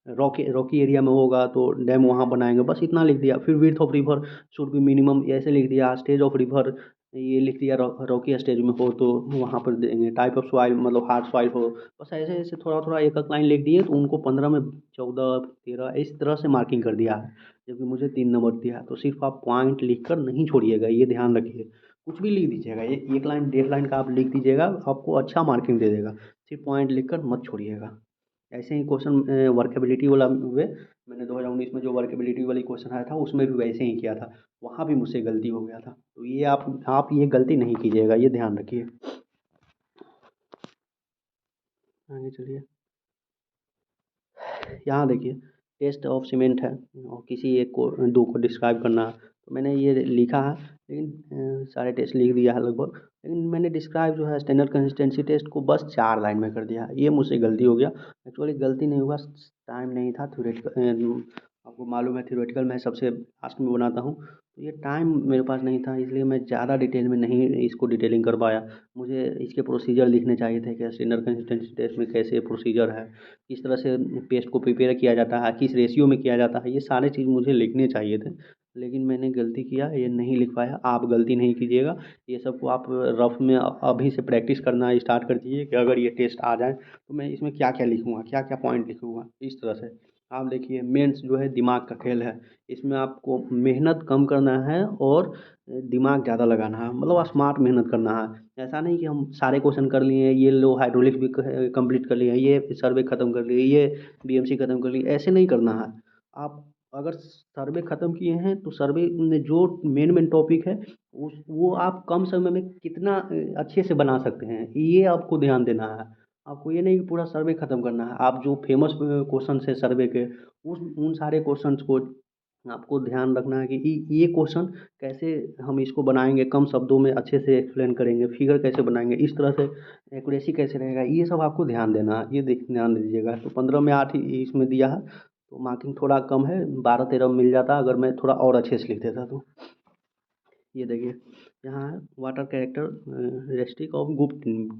रॉकी रॉकी एरिया में होगा तो डैम वहाँ बनाएंगे, बस इतना लिख दिया। फिर width of river should be minimum, ऐसे लिख दिया। स्टेज ऑफ रिवर ये लिख दिया, रॉकी स्टेज में हो तो वहाँ पर देंगे। टाइप ऑफ सॉइल मतलब हार्ड सॉइल हो, बस ऐसे ऐसे थोड़ा थोड़ा एक एक लाइन लिख दिए, तो उनको 15 में 14-13 इस तरह से मार्किंग कर दिया है। जबकि मुझे 3 नंबर दिया है। तो सिर्फ आप पॉइंट लिख कर नहीं छोड़िएगा, ये ध्यान रखिए। कुछ भी लिख दीजिएगा, ये एक लाइन 1.5 लाइन का आप लिख दीजिएगा, आपको अच्छा मार्किंग दे देगा। सिर्फ पॉइंट लिख कर मत छोड़िएगा। ऐसे ही क्वेश्चन वर्केबिलिटी वाला हुए, मैंने 2019 में जो वर्केबिलिटी वाली क्वेश्चन आया था उसमें भी वैसे ही किया था। वहाँ भी मुझसे गलती हो गया था। तो ये आप ये गलती नहीं कीजिएगा, ये ध्यान रखिए। आगे चलिए, यहाँ देखिए, टेस्ट ऑफ सीमेंट है और किसी एक को दो को डिस्क्राइब करना है। तो मैंने ये लिखा है, लेकिन सारे टेस्ट लिख दिया है लगभग। लेकिन मैंने डिस्क्राइब जो है स्टैंडर्ड कंसिस्टेंसी टेस्ट को बस 4 लाइन में कर दिया है। ये मुझसे गलती हो गया। एक्चुअली गलती नहीं हुआ, टाइम नहीं था। थ्योरेटिकल आपको मालूम है, थ्योरेटिकल मैं सबसे लास्ट में बनाता हूँ। तो ये टाइम मेरे पास नहीं था, इसलिए मैं ज़्यादा डिटेल में नहीं इसको डिटेलिंग कर पाया। मुझे इसके प्रोसीजर लिखने चाहिए थे कि स्टैंडर्ड कंसिस्टेंसी टेस्ट में कैसे प्रोसीजर है, किस तरह से पेस्ट को प्रिपेयर किया जाता है, किस रेशियो में किया जाता है, ये सारे चीज़ मुझे लिखने चाहिए थे। लेकिन मैंने गलती किया, ये नहीं लिख पाया। आप गलती नहीं कीजिएगा। ये सबको आप रफ में अभी से प्रैक्टिस करना स्टार्ट कर दीजिए कि अगर ये टेस्ट आ जाए तो मैं इसमें क्या क्या लिखूँगा, क्या क्या पॉइंट लिखूँगा, इस तरह से। आप देखिए, मेंस जो है दिमाग का खेल है। इसमें आपको मेहनत कम करना है और दिमाग ज़्यादा लगाना है, मतलब स्मार्ट मेहनत करना है। ऐसा नहीं कि हम सारे क्वेश्चन कर लिए, ये लो हाइड्रोलिक्स भी कंप्लीट कर लिए, ये सर्वे खत्म कर लिए, ये बीएमसी खत्म कर लिए, ऐसे नहीं करना है। आप अगर सर्वे खत्म किए हैं तो सर्वे में जो मेन मेन टॉपिक है उस वो आप कम समय में कितना अच्छे से बना सकते हैं, ये आपको ध्यान देना है। आपको ये नहीं कि पूरा सर्वे खत्म करना है। आप जो फेमस क्वेश्चन है सर्वे के, उस उन सारे क्वेश्चंस को आपको ध्यान रखना है कि ये क्वेश्चन कैसे हम इसको बनाएंगे, कम शब्दों में अच्छे से एक्सप्लेन करेंगे, फिगर कैसे बनाएंगे, इस तरह से एक्यूरेसी कैसे रहेगा, ये सब आपको ध्यान देना है। ये ध्यान दीजिएगा। तो 15 में 8 ही इसमें दिया है, तो मार्किंग थोड़ा कम है। 12-13 मिल जाता अगर मैं थोड़ा और अच्छे से लिख देता तो। ये देखिए, यहाँ है water characteristic of good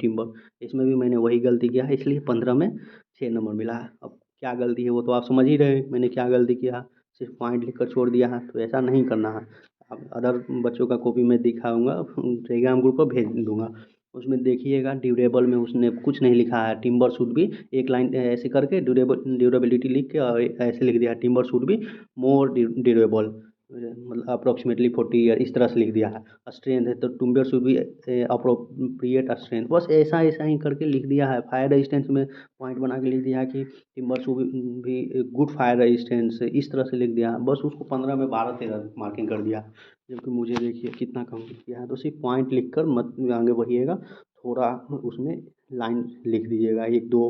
timber. इसमें भी मैंने वही गलती किया है, इसलिए 15 में 6 नंबर मिला है। अब क्या गलती है वो तो आप समझ ही रहे हैं मैंने क्या गलती किया। सिर्फ पॉइंट लिख कर छोड़ दिया है, तो ऐसा नहीं करना है। अब अदर बच्चों का कॉपी मैं दिखाऊंगा, टेलीग्राम ग्रुप पर भेज दूंगा। उसमें देखिएगा, ड्यूरेबल में उसने कुछ नहीं लिखा है। टिम्बर शुड भी एक लाइन ऐसे करके ड्यूरेबिलिटी लिख के और ऐसे लिख दिया, टिम्बर शुड भी मोर ड्यूरेबल। मतलब अप्रोक्सीमेटली 40 ईयर इस तरह से लिख दिया है। स्ट्रेंथ है तो टुम्बर शुड बी अप्रोप्रिएट स्ट्रेंथ, बस ऐसा ऐसा ही करके लिख दिया है। फायर रेजिस्टेंस में पॉइंट बना के लिख दिया है कि टिम्बर शुड भी गुड फायर रेजिस्टेंस, इस तरह से लिख दिया है। बस उसको 15 में 12-13 मार्किंग कर दिया, जबकि मुझे देखिए कितना कम किया है। तो सिर्फ पॉइंट लिख कर मत आगे बढ़िएगा, थोड़ा उसमें लाइन लिख दीजिएगा, एक दो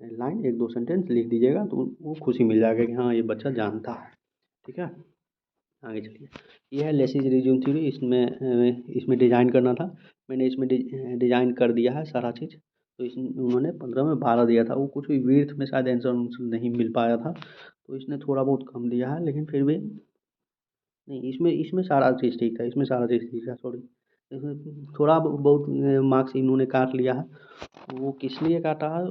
लाइन, एक दो सेंटेंस लिख दीजिएगा, तो वो खुशी मिल जाएगा कि हाँ ये बच्चा जानता है। ठीक है, आगे चलिए। ये है लेसिस रिज्यूम थ्योरी। इसमें डिज़ाइन करना था, मैंने इसमें डिज़ाइन कर दिया है सारा चीज़। तो इसमें उन्होंने 15 में 12 दिया था, वो कुछ भी विड्थ में शायद आंसर नहीं मिल पाया था, तो इसने थोड़ा बहुत कम दिया है, लेकिन फिर भी नहीं, इसमें इसमें सारा चीज़ ठीक था, इसमें सारा चीज़ ठीक था, सॉरी। इसमें थोड़ा बहुत मार्क्स इन्होंने काट लिया है। वो किस लिए काटा है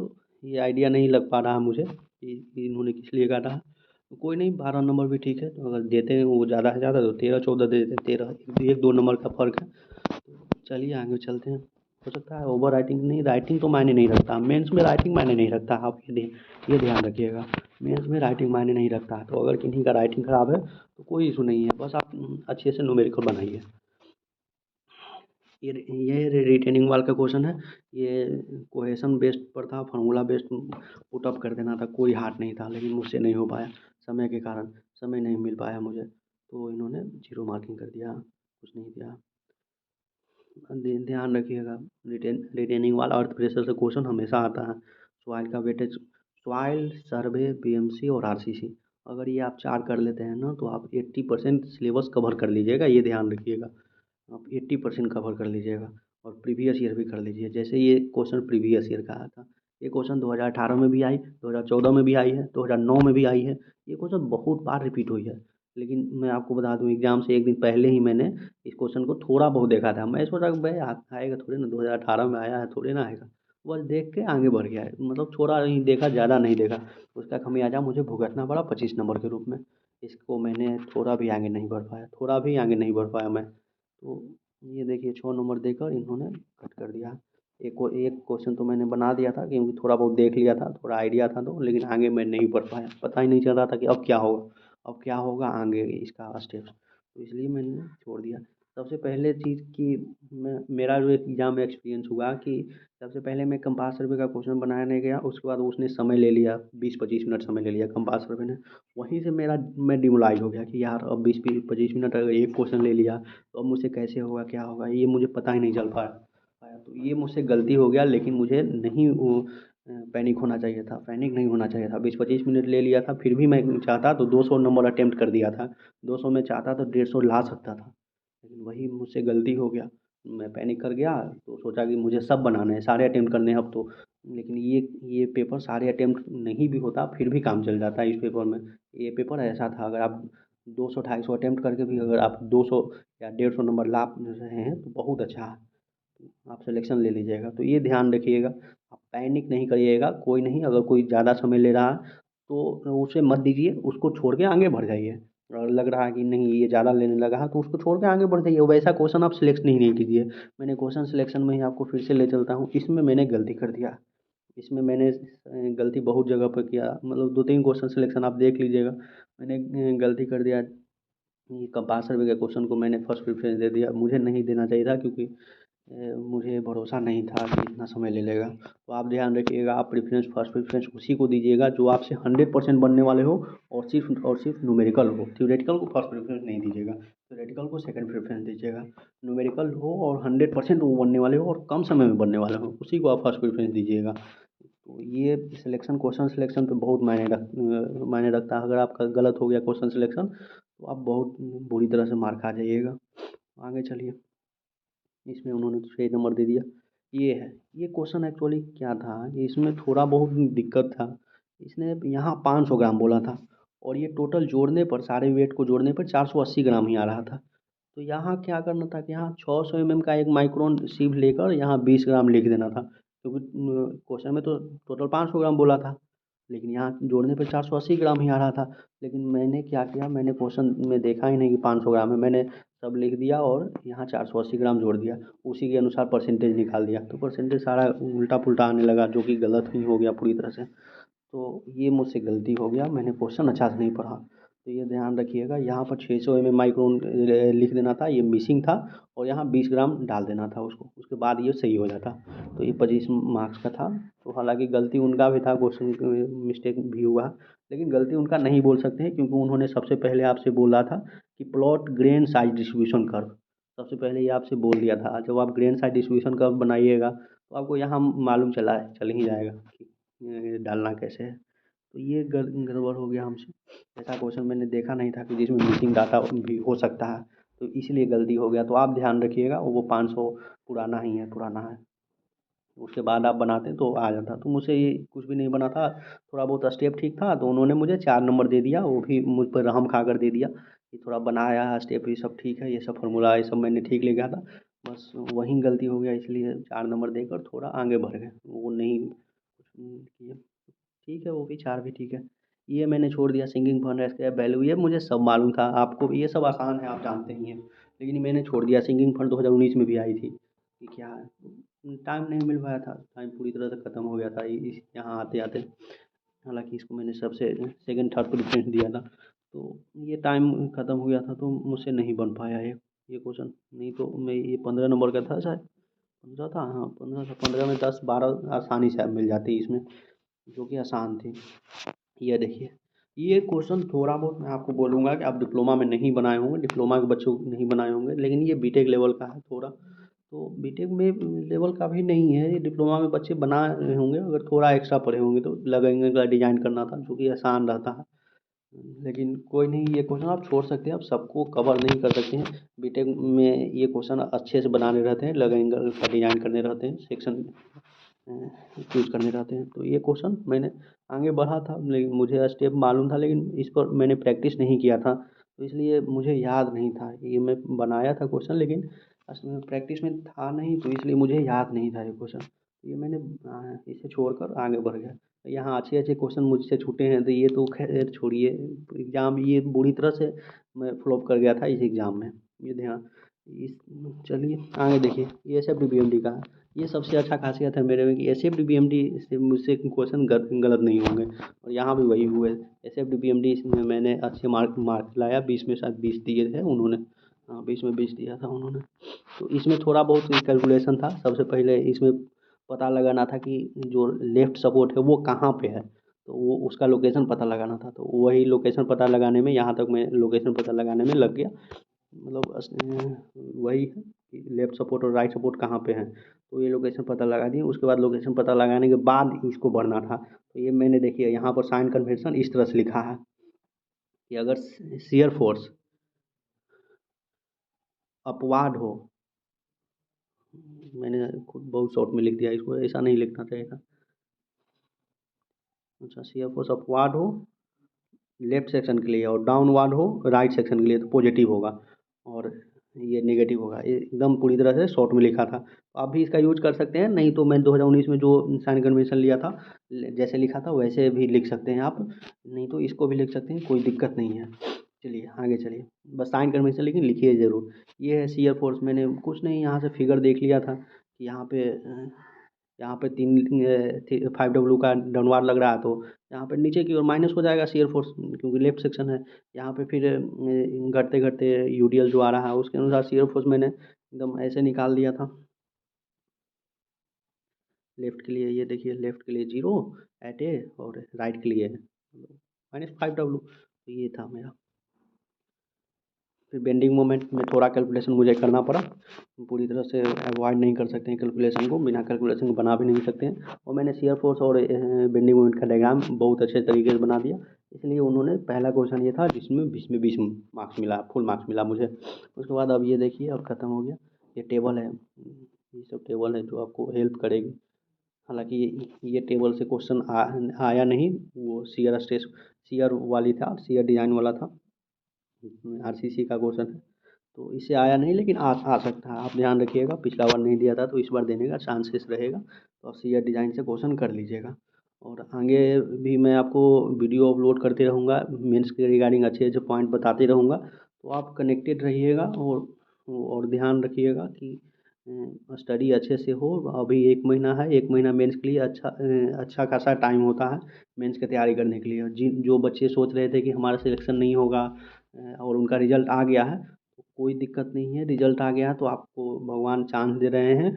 ये आइडिया नहीं लग पा रहा है मुझे कि इन्होंने किस लिए काटा है। तो कोई नहीं, 12 नंबर भी ठीक है। तो अगर देते हैं वो ज़्यादा से ज़्यादा तो 13-14 दे देते हैं, 13 एक 2 नंबर का फ़र्क है। तो चलिए आगे चलते हैं। हो सकता है ओवर राइटिंग, नहीं राइटिंग तो मायने नहीं रखता, मेंस में राइटिंग मायने नहीं रखता, आप ये ध्यान रखिएगा। मेंस में राइटिंग मायने नहीं रखता है, तो अगर किन्हीं का राइटिंग ख़राब है तो कोई इशू नहीं है, बस आप अच्छे से न्यूमेरिकल बनाइए। ये रिटेनिंग वाल का क्वेश्चन है। ये कोहेशन बेस्ड पर था, फार्मूला बेस्ड पुट अप कर देना था, कोई हार्ड नहीं था, लेकिन मुझसे नहीं हो पाया समय के कारण, समय नहीं मिल पाया मुझे, तो इन्होंने जीरो मार्किंग कर दिया, कुछ नहीं दिया। ध्यान रखिएगा, रिटेनिंग वाला अर्थ प्रेशर से क्वेश्चन हमेशा आता है। सॉइल का वेटेज, सॉइल सर्वे, बीएमसी और आरसीसी, अगर ये आप 4 कर लेते हैं ना, तो आप 80% सिलेबस कवर कर लीजिएगा, ये ध्यान रखिएगा। आप 80% कवर कर लीजिएगा, और प्रीवियस ईयर भी कर लीजिए। जैसे ये क्वेश्चन प्रीवियस ईयर का आया था, ये क्वेश्चन 2018 में भी आई, 2014 में भी आई है, 2009 में भी आई है। ये क्वेश्चन बहुत बार रिपीट हुई है, लेकिन मैं आपको बता दूं एग्जाम से एक दिन पहले ही मैंने इस क्वेश्चन को थोड़ा बहुत देखा था। मैं सोचा कि भाई आएगा थोड़ी ना, 2018 में आया है, थोड़ी ना आएगा। बस देख के आगे बढ़ गया है, मतलब थोड़ा नहीं देखा, ज़्यादा नहीं देखा। उसका खमियाजा मुझे भुगतना पड़ा 25 नंबर के रूप में। इसको मैंने थोड़ा भी आगे नहीं बढ़ पाया, थोड़ा भी आगे नहीं बढ़ पाया मैं। तो ये देखिए 6 नंबर देकर इन्होंने कट कर दिया। एक क्वेश्चन तो मैंने बना दिया था, क्योंकि थोड़ा बहुत देख लिया था, थोड़ा आइडिया था तो, लेकिन आगे मैं नहीं बढ़ पाया, पता ही नहीं चल रहा था कि अब क्या होगा, अब क्या होगा आगे इसका स्टेप्स, तो इसलिए मैंने छोड़ दिया। सबसे पहले चीज़ कि मेरा जो एग्ज़ाम में एक्सपीरियंस हुआ कि सबसे पहले मैं कंपास सर्वे का क्वेश्चन बनाने गया, उसके बाद उसने समय ले लिया, 20-25 मिनट समय ले लिया कंपास सर्वे ने। वहीं से मैं डिमोलाइज हो गया कि यार अब 20-25 मिनट अगर एक क्वेश्चन ले लिया, तो अब मुझसे कैसे होगा, क्या होगा, ये मुझे पता ही नहीं चल पाया। तो ये मुझसे गलती हो गया, लेकिन मुझे नहीं वो पैनिक होना चाहिए था, पैनिक नहीं होना चाहिए था। 20-25 मिनट ले लिया था, फिर भी मैं चाहता तो 200 नंबर अटेम्प्ट कर दिया था। 200 में चाहता तो 150 ला सकता था, लेकिन वही मुझसे गलती हो गया। मैं पैनिक कर गया, तो सोचा कि मुझे सब बनाने हैं, सारे अटेम्प्ट करने हैं अब तो। लेकिन ये पेपर सारे अटेम्प्ट नहीं भी होता फिर भी काम चल जाता है इस पेपर में। ये पेपर ऐसा था, अगर आप 200-250 अटेम्प्ट करके भी अगर आप 200 या 150 नंबर ला रहे हैं तो बहुत अच्छा है, आप सिलेक्शन ले लीजिएगा। तो ये ध्यान रखिएगा, आप पैनिक नहीं करिएगा। कोई नहीं, अगर कोई ज़्यादा समय ले रहा है तो उसे मत दीजिए, उसको छोड़ के आगे बढ़ जाइए। और लग रहा है कि नहीं ये ज़्यादा लेने लगा है, तो उसको छोड़ के आगे बढ़ जाइए, वैसा क्वेश्चन आप सिलेक्ट नहीं कीजिए। मैंने क्वेश्चन सिलेक्शन में ही आपको फिर से ले चलता हूँ, इसमें मैंने गलती कर दिया। इसमें मैंने गलती बहुत जगह पर किया, मतलब 2-3 क्वेश्चन सिलेक्शन आप देख लीजिएगा। मैंने गलती कर दिया, ये कंपास सर्वे के क्वेश्चन को मैंने फर्स्ट प्रेफरेंस दे दिया, मुझे नहीं देना चाहिए था, क्योंकि मुझे भरोसा नहीं था कि इतना समय ले लेगा। तो आप ध्यान रखिएगा, आप प्रेफरेंस फर्स्ट प्रेफरेंस उसी को दीजिएगा जो आपसे 100% बनने वाले हो, और सिर्फ न्यूमेरिकल हो। थ्योरेटिकल को फर्स्ट प्रेफरेंस नहीं दीजिएगा, थ्योरेटिकल को सेकंड प्रेफरेंस दीजिएगा। न्यूमेरिकल हो और 100% वो बनने वाले हो और कम समय में बनने वाले हो, उसी को आप फर्स्ट प्रेफरेंस दीजिएगा। तो ये सिलेक्शन, क्वेश्चन सिलेक्शन पे बहुत मायने रखता है। अगर आपका गलत हो गया क्वेश्चन सिलेक्शन, तो आप बहुत बुरी तरह से मार खा जाइएगा। आगे चलिए, इसमें उन्होंने 6 नंबर दे दिया। ये है, ये क्वेश्चन एक्चुअली क्या था, इसमें थोड़ा बहुत दिक्कत था। इसने यहाँ 500 ग्राम बोला था, और ये टोटल जोड़ने पर, सारे वेट को जोड़ने पर 480 ग्राम ही आ रहा था। तो यहाँ क्या करना था कि यहाँ 600 mm का एक माइक्रोन सीव लेकर यहाँ 20 ग्राम लिख देना था, क्योंकि क्वेश्चन में तो टोटल 500 ग्राम बोला था, लेकिन यहाँ जोड़ने पे 480 ग्राम ही आ रहा था। लेकिन मैंने क्या किया, मैंने क्वेश्चन में देखा ही नहीं कि 500 ग्राम है, मैंने सब लिख दिया और यहाँ 480 ग्राम जोड़ दिया, उसी के अनुसार परसेंटेज निकाल दिया। तो परसेंटेज सारा उल्टा पुल्टा आने लगा, जो कि गलत ही हो गया पूरी तरह से। तो ये मुझसे गलती हो गया, मैंने क्वेश्चन अच्छा से नहीं पढ़ा। तो ये ध्यान रखिएगा, यहाँ पर 600 mm माइक्रोन लिख देना था, ये मिसिंग था, और यहाँ 20 ग्राम डाल देना था उसको, उसके बाद ये सही हो जाता। तो ये 25 मार्क्स का था। तो हालांकि गलती उनका भी था, क्वेश्चन मिस्टेक भी हुआ, लेकिन गलती उनका नहीं बोल सकते हैं, क्योंकि उन्होंने सबसे पहले आपसे बोला था कि plot grain size distribution curve, सबसे पहले ये आपसे बोल दिया था। जब आप ग्रेन साइज डिस्ट्रीब्यूशन कर्व बनाइएगा तो आपको यहाँ मालूम चल ही जाएगा कि ये डालना कैसे है। तो ये गड़बड़ हो गया हमसे। ऐसा क्वेश्चन मैंने देखा नहीं था कि जिसमें मिसिंग डाटा भी हो सकता है, तो इसलिए गलती हो गया। तो आप ध्यान रखिएगा, वो 500 पुराना ही है, पुराना है। उसके बाद आप बनाते तो आ जाता। तो मुझसे ये कुछ भी नहीं बना था, थोड़ा बहुत स्टेप ठीक था, तो उन्होंने मुझे 4 नंबर दे दिया, वो भी मुझ पर रहम खा कर दे दिया कि थोड़ा बनाया है, स्टेप भी सब ठीक है, ये सब फार्मूला ये सब मैंने ठीक लिखा था, बस वहीं गलती हो गया, इसलिए 4 नंबर देकर थोड़ा आगे बढ़ गए। वो नहीं किए। ठीक है, वो भी 4 भी ठीक है। ये मैंने छोड़ दिया, सिंगिंग फन एस्केप वैल्यू, ये मुझे सब मालूम था, आपको भी ये सब आसान है, आप जानते ही हैं। लेकिन मैंने छोड़ दिया, सिंगिंग फन 2019 में भी आई थी कि क्या है, टाइम नहीं मिल पाया था, टाइम पूरी तरह से ख़त्म हो गया था इस यहाँ आते-आते। हालाँकि इसको मैंने सबसे सेकंड थर्ड प्रेफ़रेंस दिया था, तो ये टाइम ख़त्म हो गया था, तो मुझसे नहीं बन पाया ये क्वेश्चन। नहीं तो मैं ये 15 नंबर का था शायद, 15 था, हाँ 15 था, 15 में 10-12 आसानी से मिल जाती इसमें, जो कि आसान थी। ये देखिए, ये क्वेश्चन थोड़ा बहुत मैं आपको बोलूँगा कि आप डिप्लोमा में नहीं बनाए होंगे, डिप्लोमा के बच्चों नहीं बनाए होंगे, लेकिन ये बीटेक लेवल का है थोड़ा। तो बीटेक में लेवल का भी नहीं है, ये डिप्लोमा में बच्चे बनाए होंगे, अगर थोड़ा एक्स्ट्रा पढ़े होंगे तो लगेंगे का डिज़ाइन करना था, जो कि आसान रहता है। लेकिन कोई नहीं, ये क्वेश्चन आप छोड़ सकते हैं, आप सबको कवर नहीं कर सकते हैं। बीटेक में ये क्वेश्चन अच्छे से बनाने रहते हैं, लग एंगल का डिज़ाइन करने रहते हैं, सेक्शन चूज़ करने रहते हैं। तो ये क्वेश्चन मैंने आगे बढ़ा था, लेकिन मुझे स्टेप मालूम था, लेकिन इस पर मैंने प्रैक्टिस नहीं किया था, तो इसलिए मुझे याद नहीं था। ये मैं बनाया था क्वेश्चन, लेकिन प्रैक्टिस में था नहीं, तो इसलिए मुझे याद नहीं था ये क्वेश्चन। ये मैंने इसे छोड़कर आगे बढ़ गया। यहाँ अच्छे-अच्छे क्वेश्चन मुझसे छूटे हैं, तो ये तो ख़ैर छोड़िए, एग्ज़ाम ये बुरी तरह से मैं फ्लॉप कर गया था इस एग्ज़ाम में। ये ध्यान इस चलिए आगे देखिए, ये एसएफडी-बीएमडी का है। ये सबसे अच्छा ख़ासियत है मेरे में कि एसएफडी-बीएमडी से मुझसे क्वेश्चन गलत नहीं होंगे, और यहाँ भी वही हुए। एसएफडी-बीएमडी इसमें मैंने अच्छे मार्क्स लाया, 20 में शायद 20 दिए थे उन्होंने। हाँ, 20 में 20 दिया था उन्होंने। तो इसमें थोड़ा बहुत कैलकुलेशन था। सबसे पहले इसमें पता लगाना था कि जो लेफ्ट सपोर्ट है वो कहाँ पे है, तो वो उसका लोकेशन पता लगाना था। तो वही लोकेशन पता लगाने में, यहाँ तक मैं लोकेशन पता लगाने में लग गया। मतलब वही है कि लेफ्ट सपोर्ट और राइट सपोर्ट कहाँ पे हैं, तो ये लोकेशन पता लगा दिए। उसके बाद लोकेशन पता लगाने के बाद इसको बढ़ना था। तो ये मैंने देखिए यहाँ पर साइन कन्वेंशन इस तरह से लिखा है कि अगर शियर फोर्स अपवाड हो, मैंने खुद बहुत शॉर्ट में लिख दिया, इसको ऐसा नहीं लिखना चाहिए था। अच्छा, शियर फोर्स अपवाड हो लेफ्ट सेक्शन के लिए, और डाउनवार्ड हो राइट सेक्शन के लिए, तो पॉजिटिव होगा, और ये नेगेटिव होगा। ये एकदम पूरी तरह से शॉर्ट में लिखा था। तो आप भी इसका यूज़ कर सकते हैं, नहीं तो मैं 2019 में जो साइन कन्वेंशन लिया था, जैसे लिखा था वैसे भी लिख सकते हैं आप, नहीं तो इसको भी लिख सकते हैं, कोई दिक्कत नहीं है। चलिए आगे चलिए, बस साइन कन्वेंशन लेकिन लिखिए ज़रूर। ये है शियर फोर्स, मैंने कुछ नहीं यहाँ से फिगर देख लिया था कि यहाँ पे 5W का डाउनवार्ड लग रहा है, तो यहाँ पे नीचे की ओर माइनस हो जाएगा शियर फोर्स, क्योंकि लेफ्ट सेक्शन है। यहाँ पे फिर घटते घटते यूडीएल जो आ रहा है उसके अनुसार शियर फोर्स मैंने एकदम ऐसे निकाल दिया था। लेफ्ट के लिए ये देखिए, लेफ्ट के लिए 0 एट ए, और राइट के लिए -5W, तो ये था मेरा। फिर बेंडिंग मोमेंट में थोड़ा कैलकुलेशन मुझे करना पड़ा, पूरी तरह से अवॉइड नहीं कर सकते हैं कैलकुलेशन को, बिना कैलकुलेशन के बना भी नहीं सकते हैं। और मैंने शियर फोर्स और बेंडिंग मोमेंट का डायग्राम बहुत अच्छे तरीके से बना दिया, इसलिए उन्होंने पहला क्वेश्चन ये था जिसमें 20 में 20 मार्क्स मिला, फुल मार्क्स मिला मुझे। उसके बाद अब ये देखिए, अब ख़त्म हो गया। ये टेबल है, ये सब टेबल है जो आपको हेल्प करेगी। हालांकि ये टेबल से क्वेश्चन आया नहीं, वो सीयर वाली था, सीयर डिज़ाइन वाला था, आरसीसी का क्वेश्चन है, तो इससे आया नहीं, लेकिन आ सकता है। आप ध्यान रखिएगा, पिछला बार नहीं दिया था तो इस बार देने का चांसेस रहेगा, तो आप सीआर डिज़ाइन से क्वेश्चन कर लीजिएगा। और आगे भी मैं आपको वीडियो अपलोड करते रहूँगा, मेंस के रिगार्डिंग अच्छे अच्छे पॉइंट बताते रहूँगा, तो आप कनेक्टेड रहिएगा, और ध्यान रखिएगा कि स्टडी अच्छे से हो। अभी 1 महीना है, 1 महीना मेंस के लिए अच्छा खासा टाइम होता है मेंस की तैयारी करने के लिए। और जो बच्चे सोच रहे थे कि हमारा सिलेक्शन नहीं होगा और उनका रिजल्ट आ गया है, तो कोई दिक्कत नहीं है। रिजल्ट आ गया है तो आपको भगवान चांस दे रहे हैं,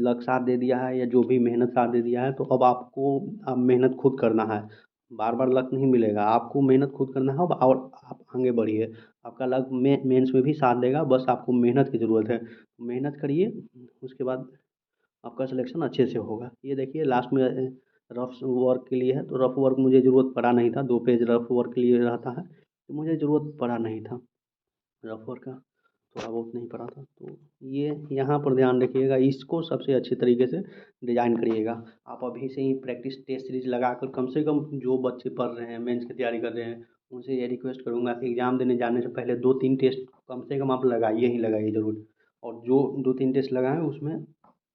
लक साथ दे दिया है या जो भी मेहनत साथ दे दिया है, तो अब आपको अब मेहनत खुद करना है। बार बार लक नहीं मिलेगा, आपको मेहनत खुद करना है और आप आगे बढ़िए। आपका लक मेंस में भी साथ देगा, बस आपको मेहनत की ज़रूरत है। मेहनत करिए, उसके बाद आपका सिलेक्शन अच्छे से होगा। ये देखिए लास्ट में रफ वर्क के लिए है, तो रफ वर्क मुझे ज़रूरत पड़ा नहीं था, 2 पेज रफ वर्क के लिए रहता है, तो मुझे ज़रूरत पड़ा नहीं था रफ वर्क का, थोड़ा बहुत नहीं पड़ा था। तो ये यहाँ पर ध्यान रखिएगा, इसको सबसे अच्छे तरीके से डिज़ाइन करिएगा। आप अभी से ही प्रैक्टिस टेस्ट सीरीज लगाकर कम से कम जो बच्चे पढ़ रहे हैं, मेंस की तैयारी कर रहे हैं, उनसे ये रिक्वेस्ट करूँगा कि एग्ज़ाम देने जाने से पहले 2-3 टेस्ट कम से कम आप लगाइए ही लगाइए ज़रूर। और जो 2-3 टेस्ट लगाएँ उसमें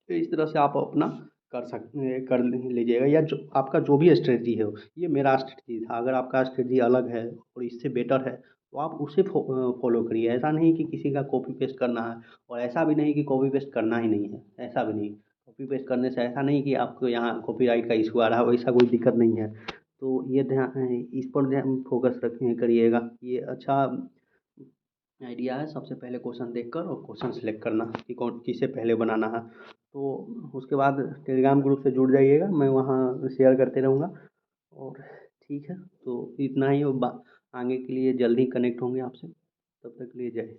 इस तरह से आप अपना कर लीजिएगा, या जो आपका जो भी स्ट्रेटजी है, ये मेरा स्ट्रेटजी था। अगर आपका स्ट्रेटजी अलग है और इससे बेटर है, तो आप उसे फॉलो करिए। ऐसा नहीं कि किसी का कॉपी पेस्ट करना है, और ऐसा भी नहीं कि कॉपी पेस्ट करना ही नहीं है, ऐसा भी नहीं। कॉपी पेस्ट करने से ऐसा नहीं कि आपको यहाँ कॉपीराइट का इशू आ रहा है, वैसा कोई दिक्कत नहीं है। तो ये ध्यान, इस पर ध्यान फोकस रखिए करिएगा। ये अच्छा आइडिया है। सबसे पहले क्वेश्चन देखकर और क्वेश्चन सेलेक्ट करना कि कौन किसे पहले बनाना है। तो उसके बाद टेलीग्राम ग्रुप से जुड़ जाइएगा, मैं वहाँ शेयर करते रहूँगा। और ठीक है, तो इतना ही। आगे के लिए जल्दी कनेक्ट होंगे आपसे, तब तक के लिए जय हिंद।